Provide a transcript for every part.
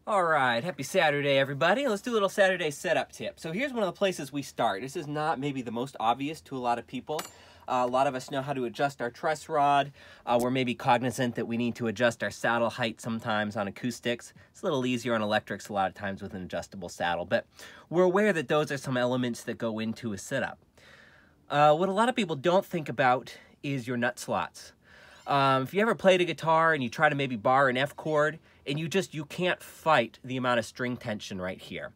All right, happy Saturday, everybody. Let's do a little Saturday setup tip. So here's one of the places we start. This is not maybe the most obvious to a lot of people. A lot of us know how to adjust our truss rod. We're maybe cognizant that we need to adjust our saddle height sometimes on acoustics. It's a little easier on electrics a lot of times with an adjustable saddle, but we're aware that those are some elements that go into a setup. What a lot of people don't think about is your nut slots. If you ever played a guitar and you try to maybe bar an F chord and you can't fight the amount of string tension right here.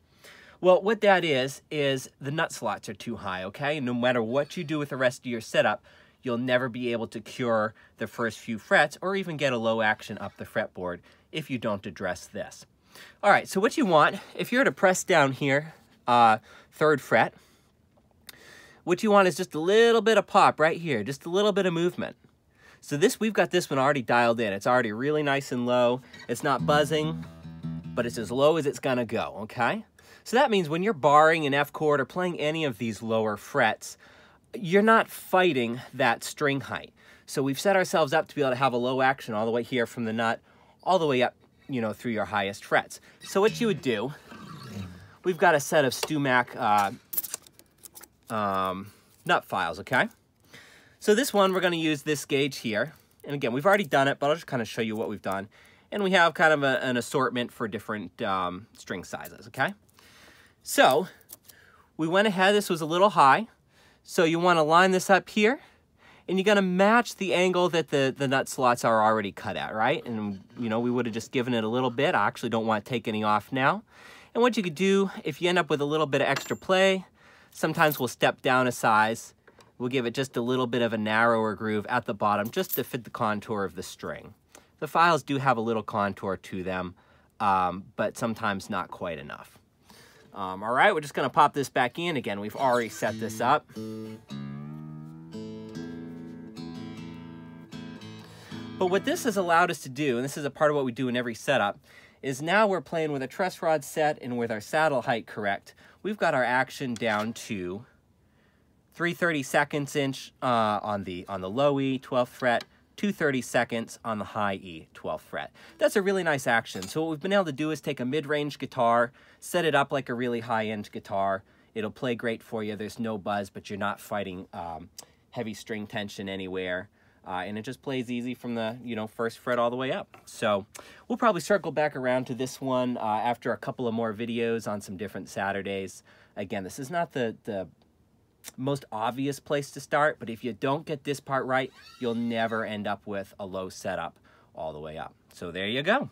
Well, what that is the nut slots are too high, okay? And no matter what you do with the rest of your setup, you'll never be able to cure the first few frets or even get a low action up the fretboard if you don't address this. All right, so what you want, if you're to press down here, 3rd fret, what you want is just a little bit of pop right here, just a little bit of movement. So we've got this one already dialed in. It's already really nice and low. It's not buzzing, but it's as low as it's gonna go, okay? So that means when you're barring an F chord or playing any of these lower frets, you're not fighting that string height. So we've set ourselves up to be able to have a low action all the way here from the nut, all the way up, through your highest frets. So what you would do, we've got a set of StewMac nut files, okay? So this one, we're going to use this gauge here. And again, we've already done it, but I'll just kind of show you what we've done. And we have kind of an assortment for different string sizes, okay? So we went ahead, this was a little high. So you want to line this up here. And you're going to match the angle that the nut slots are already cut at, right? And, we would have just given it a little bit. I actually don't want to take any off now. And what you could do, if you end up with a little bit of extra play, sometimes we'll step down a size. We'll give it just a little bit of a narrower groove at the bottom just to fit the contour of the string. The files do have a little contour to them, but sometimes not quite enough. All right, we're just going to pop this back in. Again, we've already set this up. But what this has allowed us to do, and this is a part of what we do in every setup, is now we're playing with a truss rod set and with our saddle height correct. We've got our action down to 3/32 inch on the low E, 12th fret, 2/32 on the high E, 12th fret. That's a really nice action. So what we've been able to do is take a mid-range guitar, set it up like a really high-end guitar. It'll play great for you. There's no buzz, but you're not fighting heavy string tension anywhere. And it just plays easy from the 1st fret all the way up. So we'll probably circle back around to this one after a couple of more videos on some different Saturdays. Again, this is not the most obvious place to start, but if you don't get this part right, you'll never end up with a low setup all the way up. So there you go.